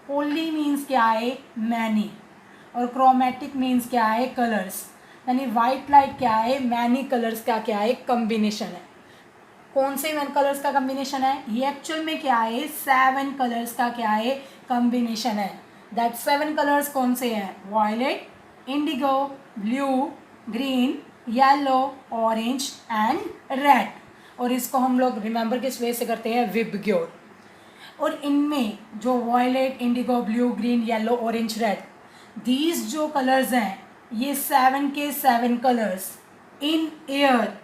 पोली means क्या है, many, और क्रोमेटिक मीन्स क्या है, कलर्स। यानी वाइट लाइट क्या है, मैनी कलर्स का क्या है, कम्बिनेशन है। कौन से कलर्स का कम्बिनेशन है, ये एक्चुअल में क्या है, 7 कलर्स का क्या है, कम्बिनेशन है। दैट 7 कलर्स कौन से हैं, violet, indigo, blue, green, yellow, orange and red. और इसको हम लोग रिमेंबर किस वे से करते हैं, विबग्योर। और इनमें जो violet, indigo, blue, green, yellow, orange, red, these जो कलर्स हैं, ये 7 के 7 colours in air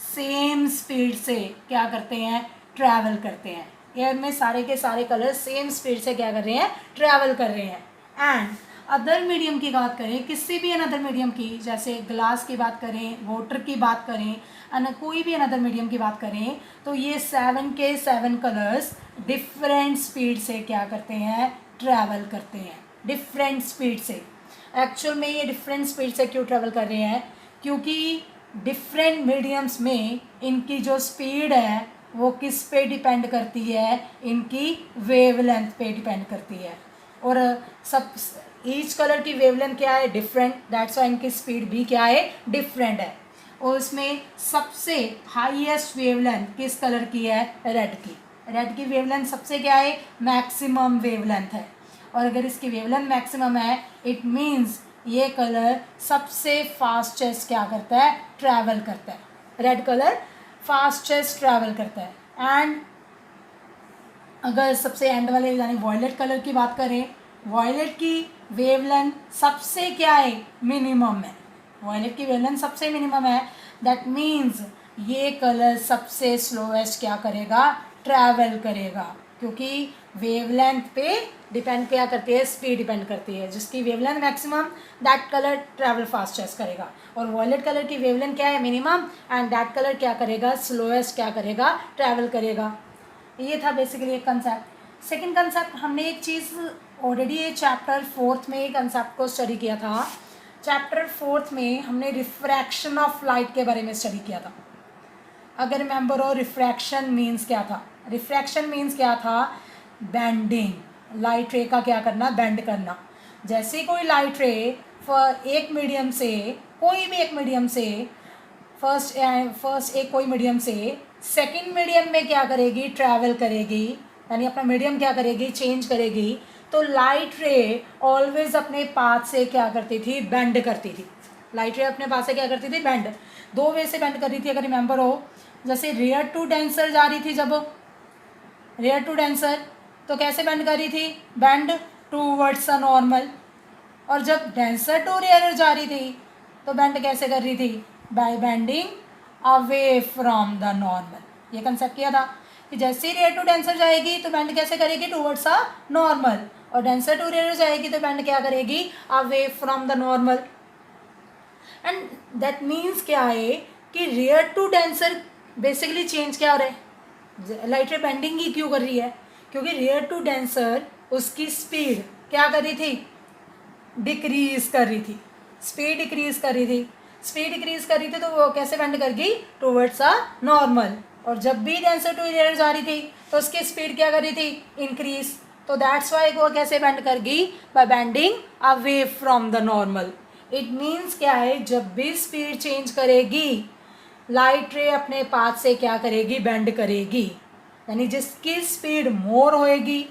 same speed से क्या करते हैं, ट्रैवल करते हैं। एयर में सारे के सारे कलर सेम स्पीड से क्या कर रहे हैं, ट्रैवल कर रहे हैं। एंड अदर मीडियम की बात करें, किसी भी अनदर मीडियम की, जैसे ग्लास की बात करें, वाटर की बात करें, कोई भी अनदर मीडियम की बात करें, तो ये 7 के 7 कलर्स डिफरेंट स्पीड से क्या करते हैं, ट्रैवल करते हैं, डिफरेंट स्पीड से। एक्चुअल में ये डिफरेंट स्पीड से क्यों ट्रैवल कर रहे हैं, क्योंकि डिफरेंट मीडियम्स में इनकी जो स्पीड है वो किस पे डिपेंड करती है, इनकी वेवलेंथ पे डिपेंड करती है। और सब ईच कलर की वेवलेंथ क्या है, डिफरेंट, दैट्स वाई इनकी स्पीड भी क्या है, डिफरेंट है। और उसमें सबसे हाईएस्ट वेवलेंथ किस कलर की है, रेड की। रेड की वेवलेंथ सबसे क्या है, मैक्सिमम वेवलेंथ है। और अगर इसकी वेवलेंथ मैक्सिमम है, इट मीन्स ये कलर सबसे फास्टेस्ट क्या करता है, ट्रैवल करता है। रेड कलर फास्टेस्ट ट्रैवल करता है। एंड अगर सबसे एंड वाले यानी वॉयलेट कलर की बात करें, वॉयलेट की वेवलेंथ सबसे क्या है, मिनिमम है। वॉयलेट की वेवलेंथ सबसे मिनिमम है, दैट मीन्स ये कलर सबसे स्लोएस्ट क्या करेगा, ट्रैवल करेगा। क्योंकि वेवलेंथ पे डिपेंड क्या करती है, स्पीड डिपेंड करती है। जिसकी wavelength maximum, that colour travel fastest करेगा। और वॉयलेट कलर की वेवलेंथ क्या है, मिनिमम, एंड दैट कलर क्या करेगा, स्लोएस्ट क्या करेगा, ट्रैवल करेगा। ये था बेसिकली एक कंसेप्ट। सेकंड कंसेप्ट, हमने एक चीज़ ऑलरेडी ये चैप्टर 4 में एक कंसेप्ट को स्टडी किया था। चैप्टर 4 में हमने रिफ्रैक्शन ऑफ लाइट के बारे में स्टडी किया था। अगर रिमेंबर हो, रिफ्रैक्शन मीन्स क्या था, रिफ्रैक्शन मीन्स क्या था, बेंडिंग, लाइट रे का क्या करना, बेंड करना। जैसे कोई लाइट रे एक मीडियम से, कोई भी एक मीडियम से, फर्स्ट एक कोई मीडियम से सेकंड मीडियम में क्या करेगी, ट्रैवल करेगी, यानी अपना मीडियम क्या करेगी, चेंज करेगी। तो लाइट रे ऑलवेज अपने पाथ से क्या करती थी, बेंड करती थी। लाइट रे अपने पाथ से क्या करती थी, बेंड, 2 वे से बेंड कर रही थी। अगर रिमेंबर हो, जैसे रेयर टू डेंसर जा रही थी, जब रेयर टू डेंसर, तो कैसे बेंड कर रही थी, बेंड टूवर्ड्स अ नॉर्मल। और जब डेंसर टू रेयर जा रही थी, तो बेंड कैसे कर रही थी, by bending away from the normal. ये कंसेप्ट किया था कि जैसे ही रेयर टू डेंसर जाएगी तो बेंड कैसे करेगी, टूवर्ड्स अ नॉर्मल। और डेंसर टू रेयर जाएगी तो बेंड क्या करेगी, away from the normal. And that means क्या है कि rare to denser basically change क्या हो रहा है, लाइट रे बेंडिंग ही क्यों कर रही है, क्योंकि रेयर टू डेंसर उसकी स्पीड क्या कर रही थी, डिक्रीज कर रही थी, स्पीड डिक्रीज कर रही थी। स्पीड डिक्रीज कर रही थी तो वो कैसे बेंड कर गई, टूवर्ड्स अ नॉर्मल। और जब भी डेंसर टू रेयर जा रही थी तो उसकी स्पीड क्या कर रही थी, इंक्रीज। तो दैट्स वाई वो कैसे बेंड कर गई, by bending away from the normal. It means क्या है, जब भी स्पीड चेंज करेगी, लाइट रे अपने पाथ से क्या करेगी, बेंड करेगी। यानी जिसकी स्पीड मोर होएगी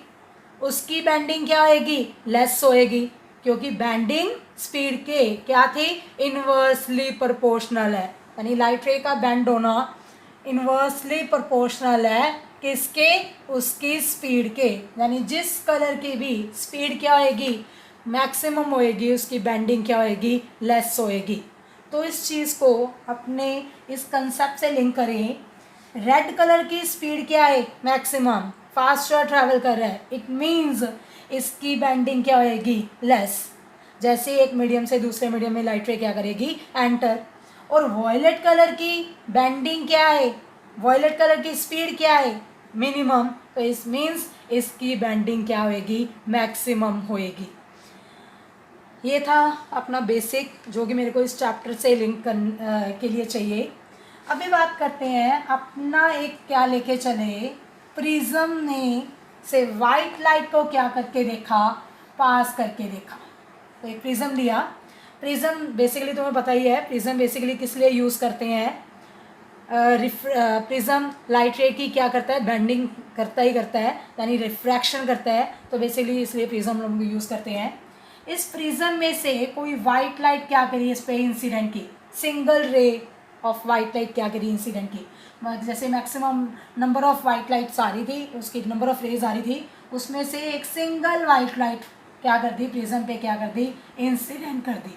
उसकी बेंडिंग क्या होएगी, लेस होएगी। क्योंकि बेंडिंग स्पीड के क्या थी, इन्वर्सली प्रोपोर्शनल है। यानी लाइट रे का बेंड होना इन्वर्सली प्रोपोर्शनल है किसके, उसकी स्पीड के। यानी जिस कलर की भी स्पीड क्या होएगी, मैक्सिमम होएगी, उसकी बेंडिंग क्या होएगी, लेस होएगी। तो इस चीज़ को अपने इस कंसेप्ट से लिंक करें। रेड कलर की स्पीड क्या है, मैक्सिमम, फास्टर ट्रैवल कर रहा है, इट मीन्स इसकी बेंडिंग क्या होएगी, लेस। जैसे एक मीडियम से दूसरे मीडियम में लाइट रे क्या करेगी, एंटर। और वॉयलेट कलर की बेंडिंग क्या है, वॉयलेट कलर की स्पीड क्या है, मिनिमम। तो इस मीन्स इसकी बेंडिंग क्या होएगी, मैक्सिमम होएगी। ये था अपना बेसिक, जो कि मेरे को इस चैप्टर से लिंक के लिए चाहिए। अभी बात करते हैं अपना एक क्या लेके चले, प्रिज्म ने से वाइट लाइट को क्या करके देखा, पास करके देखा। तो एक प्रिज्म लिया, प्रिज्म बेसिकली तुम्हें पता ही है प्रिज्म बेसिकली किस लिए यूज़ करते हैं, प्रिज्म लाइट रे की क्या करता है, बेंडिंग करता ही करता है, यानी रिफ्रैक्शन करता है, तो बेसिकली इसलिए प्रिज्म हम लोग यूज़ करते हैं। इस प्रिज्म में से कोई वाइट लाइट क्या करी इस पे इंसिडेंट की, single ray of white light क्या करी इंसिडेंट की, जैसे maximum number of white lights आ रही थी, उसकी नंबर ऑफ रेज आ रही थी, उसमें से एक सिंगल वाइट लाइट क्या कर दी, प्रिज्म पे क्या कर दी, इंसिडेंट कर दी।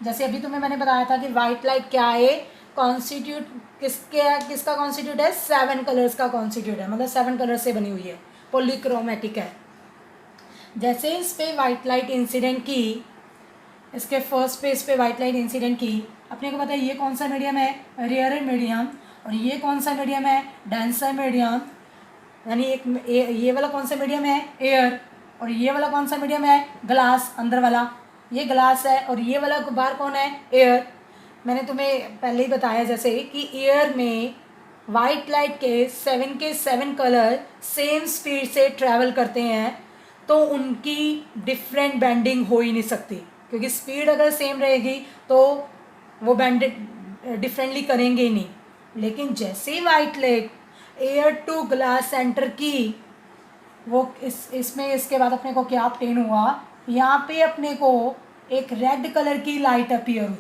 जैसे अभी तुम्हें मैंने बताया था कि वाइट लाइट क्या है, कॉन्स्टिट्यूट किसका कॉन्स्टिट्यूट है, 7 कलर्स का कॉन्स्टिट्यूट है, मतलब 7 कलर से बनी हुई है, पॉलीक्रोमेटिक है। जैसे इस पे वाइट लाइट इंसिडेंट की, इसके फर्स्ट पे इस पे वाइट लाइट इंसिडेंट की, अपने को पता है ये कौन सा मीडियम है, रेयर मीडियम, और ये कौन सा मीडियम है, डेंसर मीडियम, यानी एक ये वाला कौन सा मीडियम है, एयर, और ये वाला कौन सा मीडियम है, ग्लास, अंदर वाला ये ग्लास है, और ये वाला बाहर कौन है, एयर। मैंने तुम्हें पहले ही बताया जैसे कि एयर में वाइट लाइट के 7 कलर सेम स्पीड से ट्रैवल करते हैं, तो उनकी डिफरेंट बेंडिंग हो ही नहीं सकती, क्योंकि स्पीड अगर सेम रहेगी तो वो बेंड डिफरेंटली करेंगे ही नहीं। लेकिन जैसे ही white light air to glass center की, वो इसमें इसके बाद अपने को क्या ऑब्टेन हुआ, यहाँ पे अपने को एक रेड कलर की लाइट अपीयर हुई,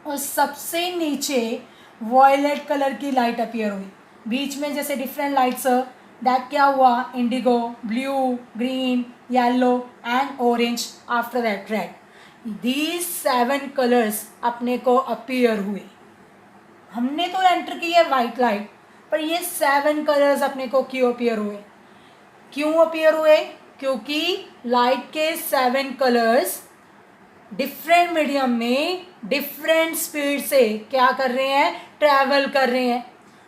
और सबसे नीचे वॉयलेट कलर की लाइट अपीयर हुई। बीच में जैसे डिफरेंट लाइट्स दैट क्या हुआ, Indigo, blue, green, yellow and orange, after that red. These 7 colours अपने को अपीयर हुए। हमने तो एंटर की है वाइट लाइट, पर ये 7 कलर्स अपने को क्यों अपीयर हुए, क्यों अपीयर हुए, क्योंकि लाइट के 7 कलर्स डिफरेंट मीडियम में डिफरेंट स्पीड से क्या कर रहे हैं, ट्रैवल कर रहे हैं।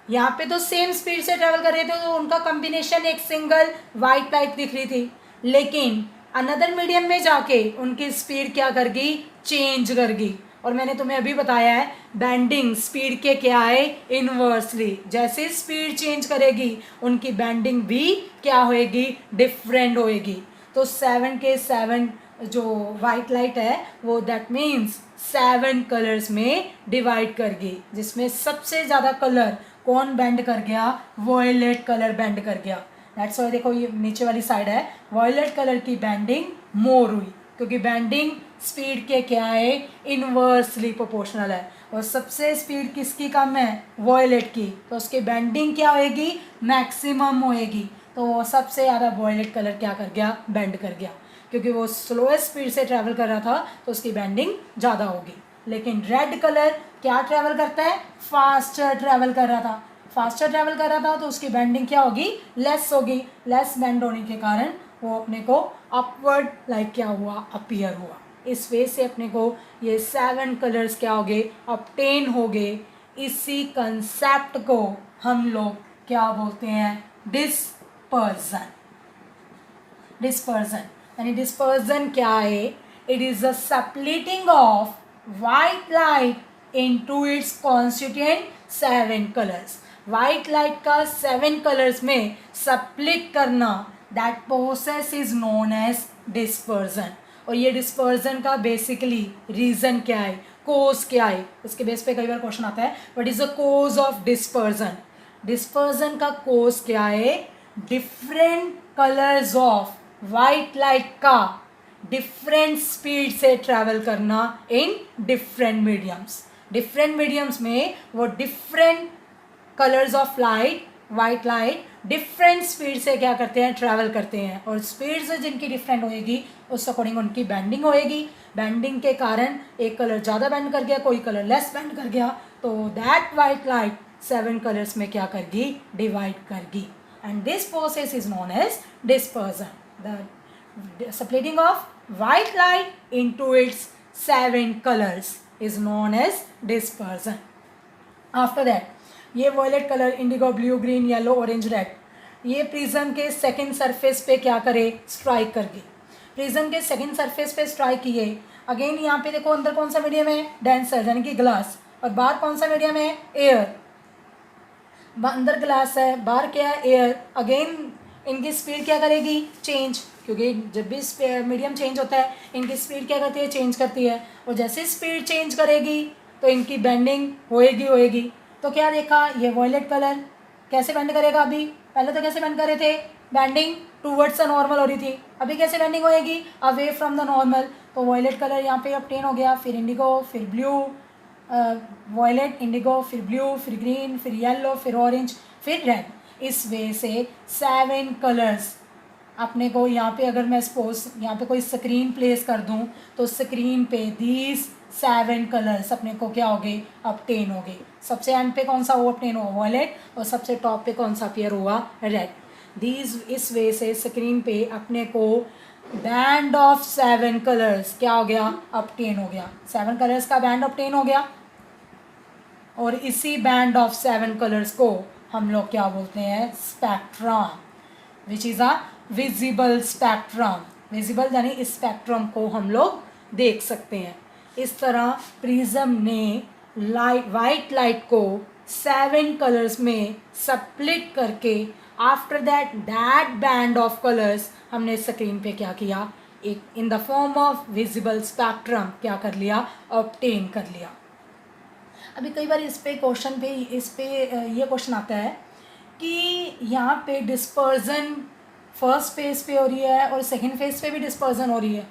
यहाँ पे तो सेम स्पीड से ट्रैवल कर रहे थे, तो उनका कॉम्बिनेशन एक सिंगल वाइट लाइट दिख रही थी, लेकिन अनदर मीडियम में जाके उनकी स्पीड क्या कर गई, चेंज कर गई। और मैंने तुम्हें अभी बताया है बैंडिंग स्पीड के क्या है, इनवर्सली, जैसे स्पीड चेंज करेगी उनकी बैंडिंग भी क्या होएगी, डिफरेंट होएगी। तो 7 के 7 जो वाइट लाइट है वो दैट मीन्स 7 कलर्स में डिवाइड कर गई, जिसमें सबसे ज़्यादा कलर कौन बैंड कर गया, वॉयलेट कलर बैंड कर गया। दैट्स वाई देखो ये नीचे वाली साइड है, वॉयलेट कलर की बैंडिंग मोर हुई, क्योंकि बैंडिंग स्पीड के क्या है, इनवर्सली प्रोपोर्शनल है, और सबसे स्पीड किसकी कम है, वॉयलेट की, तो उसकी बैंडिंग क्या होएगी, मैक्सिमम होएगी। तो वो सबसे ज़्यादा वॉयलेट कलर क्या कर गया, बैंड कर गया, क्योंकि वो स्लोएस्ट स्पीड से ट्रैवल कर रहा था तो उसकी बैंडिंग ज़्यादा होगी। लेकिन रेड कलर क्या ट्रैवल करता है, फास्टर ट्रैवल कर रहा था, फास्टर ट्रैवल कर रहा था तो उसकी बैंडिंग क्या होगी, लेस होगी। लेस बैंड होने के कारण वो अपने को अपवर्ड लाइक क्या हुआ, अपीयर हुआ। इस वे से अपने को ये 7 कलर्स क्या हो गए, ऑब्टेन हो गए। इसी कंसेप्ट को हम लोग क्या बोलते हैं, डिस्पर्जन। डिस्पर्जन यानी डिस्पर्जन क्या है, it is the splitting of white light into its constituent 7 colours. White light का 7 कलर्स में सप्लिट करना, that process is known as dispersion. और ये डिस्पर्जन का बेसिकली रीज़न क्या है, कोज क्या है, उसके बेस पे कई बार क्वेश्चन आता है, what is the cause of dispersion. Dispersion का कोज क्या है, different colours of white light का डिफरेंट स्पीड से ट्रैवल करना in different mediums. Different mediums में वो different colours of light, white light different speed से क्या करते हैं, ट्रैवल करते हैं, और स्पीड से जिनकी डिफरेंट होएगी उस अकॉर्डिंग उनकी बैंडिंग होएगी। बैंडिंग के कारण एक कलर ज़्यादा बैंड कर गया, कोई कलर लेस बैंड कर गया, तो दैट वाइट लाइट 7 कलर्स में क्या करगी, डिवाइड करगी, and this process is known as dispersion. The splitting of white light into its 7 colors is known as dispersion. After that, ये violet colour indigo, blue, green, yellow, orange, red, ये prism के second surface पे क्या करे, strike कर गई। Prism के second surface पे स्ट्राइक किए। अगेन यहाँ पे देखो अंदर कौन सा मीडियम है, डेंसर यानी कि ग्लास, और बाहर कौन सा मीडियम है, एयर। अंदर ग्लास है, बाहर क्या है, एयर। अगेन इनकी स्पीड क्या करेगी, चेंज, क्योंकि जब भी मीडियम चेंज होता है इनकी स्पीड क्या करती है, चेंज करती है। और जैसे स्पीड चेंज करेगी तो इनकी बेंडिंग होएगी। तो क्या देखा, ये वॉयलेट कलर कैसे बेंड करेगा, अभी पहले तो कैसे बेंड कर रहे थे, बेंडिंग टूवर्ड्स द नॉर्मल हो रही थी, अभी कैसे बेंडिंग होएगी, अवे फ्रॉम द नॉर्मल। तो वॉयलेट कलर यहाँ पे ऑब्टेन हो गया, फिर इंडिगो, फिर ब्लू, वॉयलेट, इंडिगो, फिर ब्लू, फिर ग्रीन, फिर येलो, फिर ऑरेंज, फिर रेड। इस वे से 7 कलर्स अपने को यहाँ पे, अगर मैं सपोज यहाँ पे कोई स्क्रीन प्लेस कर दूँ तो स्क्रीन पे दीज 7 कलर्स अपने को क्या हो गए, ऑब्टेन हो गए। सबसे एंड पे कौन सा वो ऑब्टेन हुआ, वॉयलेट, और सबसे टॉप पे कौन सा अपीयर हुआ, रेड। दीज, इस वे से स्क्रीन पे अपने को बैंड ऑफ 7 कलर्स क्या हो गया, ऑब्टेन हो गया। 7 कलर्स का बैंड ऑब्टेन हो गया, और इसी बैंड ऑफ 7 कलर्स को हम लोग क्या बोलते हैं, spectrum, which is a visible spectrum. Visible यानी इस स्पेक्ट्रम को हम लोग देख सकते हैं। इस तरह प्रिज्म ने वाइट लाइट को 7 कलर्स में स्प्लिट करके after that band of colours हमने स्क्रीन पे क्या किया, एक in the form of visible spectrum क्या कर लिया, ऑब्टेन कर लिया। अभी कई बार इस पे क्वेश्चन पे ये क्वेश्चन आता है कि यहाँ पे डिस्पर्जन फर्स्ट फेज पे हो रही है और सेकंड फेज पे भी डिस्पर्जन हो रही है।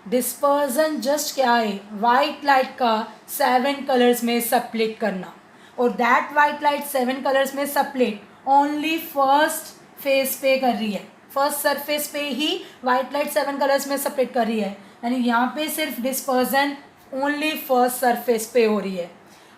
डिस्पर्जन जस्ट क्या है, वाइट लाइट का 7 कलर्स में स्प्लिट करना, और दैट वाइट लाइट 7 कलर्स में स्प्लिट ओनली फर्स्ट फेज पे कर रही है, फर्स्ट सरफेस पे ही वाइट लाइट 7 कलर्स में स्प्लिट कर रही है। यानी यहाँ पे सिर्फ डिस्पर्जन ओनली फर्स्ट सरफेस पे हो रही है।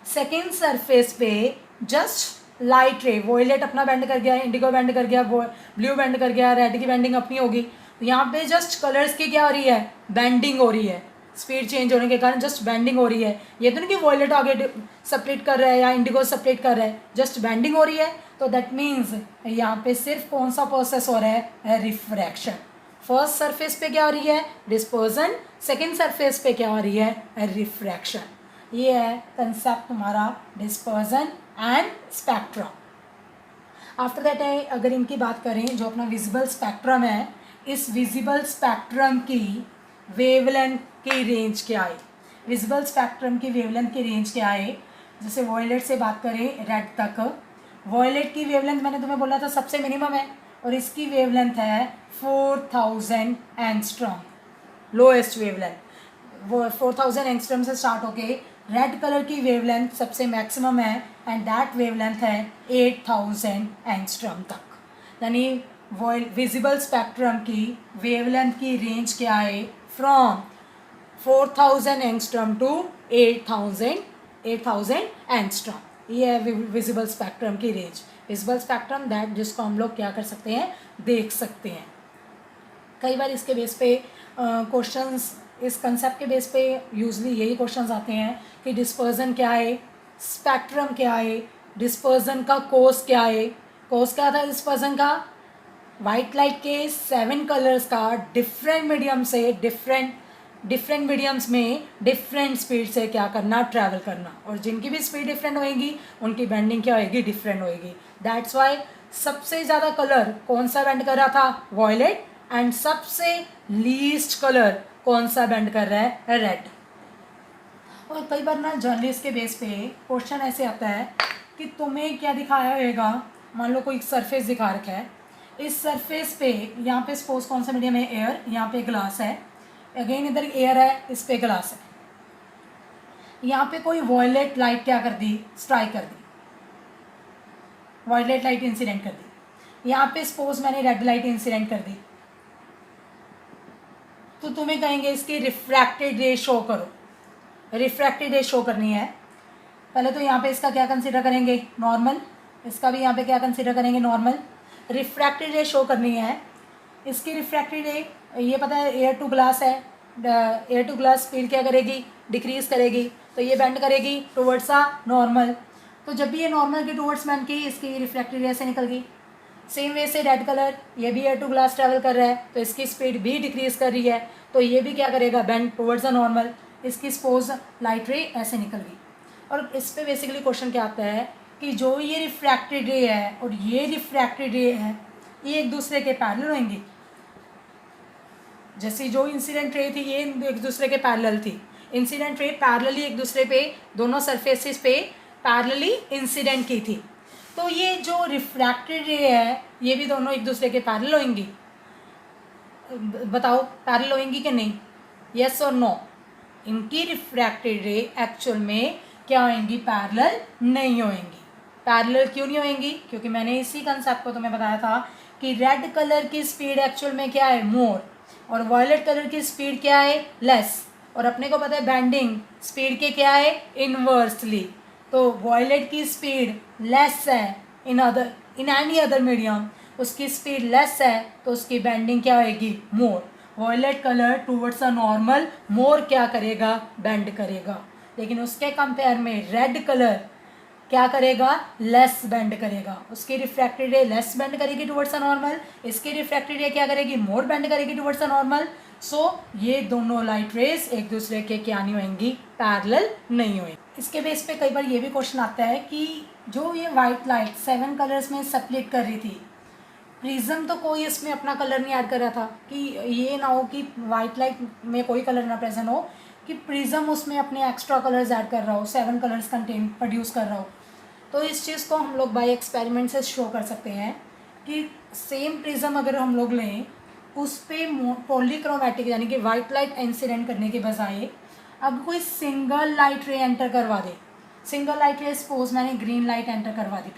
सेकेंड सरफेस पे जस्ट लाइट रे, वॉयलेट अपना बेंड कर गया, इंडिगो बेंड कर गया, ब्लू बेंड कर गया, रेड की बेंडिंग अपनी होगी। तो यहाँ पे जस्ट कलर्स की क्या हो रही है, बेंडिंग हो रही है, स्पीड चेंज होने के कारण जस्ट बेंडिंग हो रही है। ये तो नहीं कि वॉयलेट आगे सेपरेट कर रहा है या इंडिगो सेपरेट कर रहा है, जस्ट बेंडिंग हो रही है। तो दैट मीन्स यहाँ पे सिर्फ कौन सा प्रोसेस हो रहा है, रिफ्रैक्शन। फर्स्ट सरफेस पे क्या हो रही है, डिस्पर्जन, सेकेंड सरफेस पे क्या हो रही है, रिफ्रैक्शन। ये है कंसेप्ट हमारा dispersion and spectrum. After that है, अगर इनकी बात करें, जो अपना विजिबल स्पेक्ट्रम है, इस विजिबल स्पेक्ट्रम की वेवलेंथ की रेंज क्या है, विजिबल स्पेक्ट्रम की वेवलेंथ की रेंज क्या है। जैसे वॉयलेट से बात करें रेड तक, वॉयलेट की वेवलेंथ मैंने तुम्हें बोला था सबसे मिनिमम है, और इसकी वेवलेंथ है 4000 एंगस्ट्रॉम, लोएस्ट वेवलेंथ। वो 4000 एंगस्ट्रॉम से स्टार्ट होके रेड कलर की वेवलेंथ सबसे मैक्सिमम है, एंड दैट वेवलेंथ है 8000 एंगस्ट्रॉम तक। यानी विजिबल स्पेक्ट्रम की वेवलेंथ की रेंज क्या है, फ्रॉम 4000 एंगस्ट्रॉम टू 8000 एंगस्ट्रॉम। ये है विजिबल स्पेक्ट्रम की रेंज। विजिबल स्पेक्ट्रम दैट, जिसको हम लोग क्या कर सकते हैं, देख सकते हैं। कई बार इसके बेस पे क्वेश्चंस, इस कंसेप्ट के बेस पे यूजली यही क्वेश्चंस आते हैं कि डिस्पर्जन क्या है, स्पेक्ट्रम क्या है, डिस्पर्जन का कोस क्या है। कोस क्या था डिस्पर्जन का, वाइट लाइट के 7 कलर्स का डिफरेंट मीडियम से डिफरेंट मीडियम्स में डिफरेंट स्पीड से क्या करना, ट्रैवल करना, और जिनकी भी स्पीड डिफरेंट होएगी उनकी बेंडिंग क्या होएगी, डिफरेंट होएगी। दैट्स वाई सबसे ज़्यादा कलर कौन सा बेंड कर रहा था, वॉयलेट, एंड सबसे लीस्ट कलर कौन सा बेंड कर रहा है, रेड। और कई बार ना जर्नलिस्ट के बेस पे क्वेश्चन ऐसे आता है कि तुम्हें क्या दिखाया होगा, मान लो कोई सरफेस दिखा रखा है, इस सरफेस पे यहाँ पे सपोज कौन सा मीडियम है, एयर, यहाँ पे ग्लास है, अगेन इधर एयर है, इस पे ग्लास है। यहाँ पे कोई वॉयलेट लाइट क्या कर दी, स्ट्राइक कर दी, वॉयलेट लाइट इंसिडेंट कर दी। यहाँ पे सपोज मैंने रेड लाइट इंसिडेंट कर दी, तो तुम्हें कहेंगे इसकी रिफ्रैक्टेड रे शो करो। रिफ्रैक्टेड रे शो करनी है, पहले तो यहाँ पे इसका क्या कंसीडर करेंगे, नॉर्मल, इसका भी यहाँ पे क्या कंसीडर करेंगे, नॉर्मल। रिफ्रैक्टेड रे शो करनी है, इसकी रिफ्रैक्टेड रे, ये पता है एयर टू ग्लास है, एयर टू ग्लास स्पीड क्या करेगी, डिक्रीज करेगी, तो ये बेंड करेगी टुवर्ड्स आ नॉर्मल। तो जब भी ये नॉर्मल की टुवर्ड्स बेंड की, इसकी रिफ्रैक्टेड रे से निकल गई। सेम वे से रेड कलर, ये भी एयर टू ग्लास ट्रैवल कर रहा है, तो इसकी स्पीड भी डिक्रीज कर रही है, तो ये भी क्या करेगा, बेंड टुवर्ड्स द नॉर्मल। इसकी सपोज लाइट रे ऐसे निकल गई। और इस पे बेसिकली क्वेश्चन क्या आता है कि जो ये रिफ्रैक्टेड रे है और ये रिफ्रैक्टेड रे है, ये एक दूसरे के पैरेलल होंगी। जैसे जो इंसिडेंट रे थी ये एक दूसरे के पैरेलल थी, इंसिडेंट रे पैरेलली एक दूसरे पे दोनों सरफेसेस पे पैरेलली इंसिडेंट की थी। तो ये जो रिफ्रैक्टेड रे है ये भी दोनों एक दूसरे के पैरेलल होंगी। बताओ पैरेलल होंगी कि नहीं, यस और नो। इनकी रिफ्रैक्टेड रे एक्चुअल में क्या होंगी, पैरेलल नहीं होंगी। पैरेलल क्यों नहीं होंगी, क्योंकि मैंने इसी कंसेप्ट को तुम्हें बताया था कि रेड कलर की स्पीड एक्चुअल में क्या है, मोर, और वायलेट कलर की स्पीड क्या है, लेस। और अपने को पता है बेंडिंग स्पीड के क्या है, इनवर्सली। तो वायलेट की स्पीड लेस है इन एनी अदर मीडियम, उसकी स्पीड लेस है तो उसकी बेंडिंग क्या होगी, more. Violet colour towards a normal more क्या करेगा, बेंड करेगा। लेकिन उसके कंपेयर में रेड कलर क्या करेगा, लेस बेंड करेगा। उसकी रिफ्रैक्टेड रे लेस बेंड करेगी टुवर्ड्स अ नॉर्मल, इसकी रिफ्रैक्टेड रे क्या करेगी, मोर बेंड करेगी टुवर्ड्स अ नॉर्मल। सो ये दोनों लाइट रेज एक दूसरे के क्या नहीं होंगी, पैरेलल नहीं होंगी। इसके बेस पे कई बार ये भी क्वेश्चन आता है कि जो ये वाइट लाइट 7 कलर्स में स्प्लिट कर रही थी, प्रिज्म तो कोई इसमें अपना कलर नहीं ऐड कर रहा था, कि ये ना हो कि वाइट लाइट में कोई कलर ना प्रेजेंट हो, कि प्रिज्म उसमें अपने एक्स्ट्रा कलर्स ऐड कर रहा हो, 7 कलर्स कंटेन प्रोड्यूस कर रहा हो। तो इस चीज़ को हम लोग बाय एक्सपेरिमेंट से शो कर सकते हैं कि सेम प्रिज्म अगर हम लोग लें, उस पर पॉलीक्रोमेटिक यानी कि वाइट लाइट इंसिडेंट करने के बजाय अब कोई सिंगल लाइट रे एंटर करवा दे, सिंगल लाइट रे सपोज मैंने ग्रीन लाइट एंटर करवा दी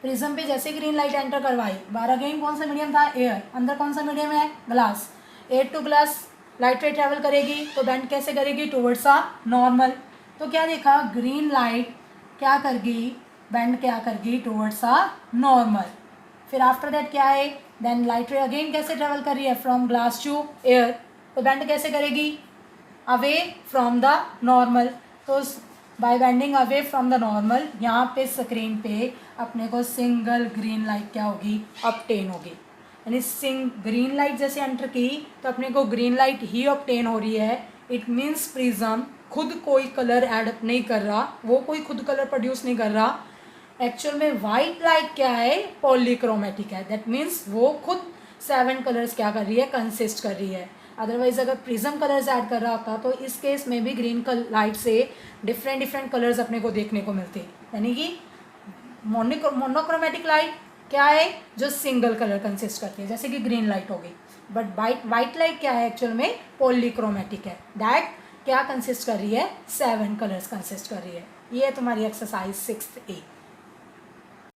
प्रिज्म पे जैसे ग्रीन लाइट एंटर करवाई, बार अगेन कौन सा मीडियम था, एयर, अंदर कौन सा मीडियम है, glass. Air to glass light ray travel करेगी तो बेंड कैसे करेगी, टुवर्ड्स अ नॉर्मल। तो क्या देखा, ग्रीन लाइट क्या करेगी, बेंड क्या करेगी, टुवर्ड्स अ नॉर्मल। फिर आफ्टर दैट क्या है, देन लाइट रे अगेन कैसे ट्रेवल कर रही है, फ्रॉम ग्लास टू एयर, तो बेंड कैसे करेगी, अवे फ्रॉम द नॉर्मल। तो by bending away from the normal यहाँ पे स्क्रीन पे अपने को सिंगल ग्रीन लाइट क्या होगी, ऑब्टेन होगी। यानी ग्रीन लाइट जैसे एंटर की तो अपने को ग्रीन लाइट ही ऑब्टेन हो रही है। इट मीन्स प्रिज्म खुद कोई कलर ऐड नहीं कर रहा, वो कोई खुद कलर प्रोड्यूस नहीं कर रहा। एक्चुअल में वाइट लाइट क्या है, पॉलीक्रोमेटिक है। दैट मीन्स वो खुद 7 कलर्स क्या कर रही है, कंसिस्ट कर रही है। अदरवाइज अगर प्रिज्म कलर्स ऐड कर रहा होता तो इस केस में भी ग्रीन लाइट से डिफरेंट कलर्स अपने को देखने को मिलते। यानी कि मोनोक्रोमेटिक लाइट क्या है, जो सिंगल कलर कंसिस्ट करती है, जैसे कि ग्रीन लाइट हो गई। बट वाइट लाइट क्या है, एक्चुअल में पॉलीक्रोमेटिक है। दैट क्या कंसिस्ट कर रही है, 7 कलर्स कंसिस्ट कर रही है। ये है तुम्हारी एक्सरसाइज 6A।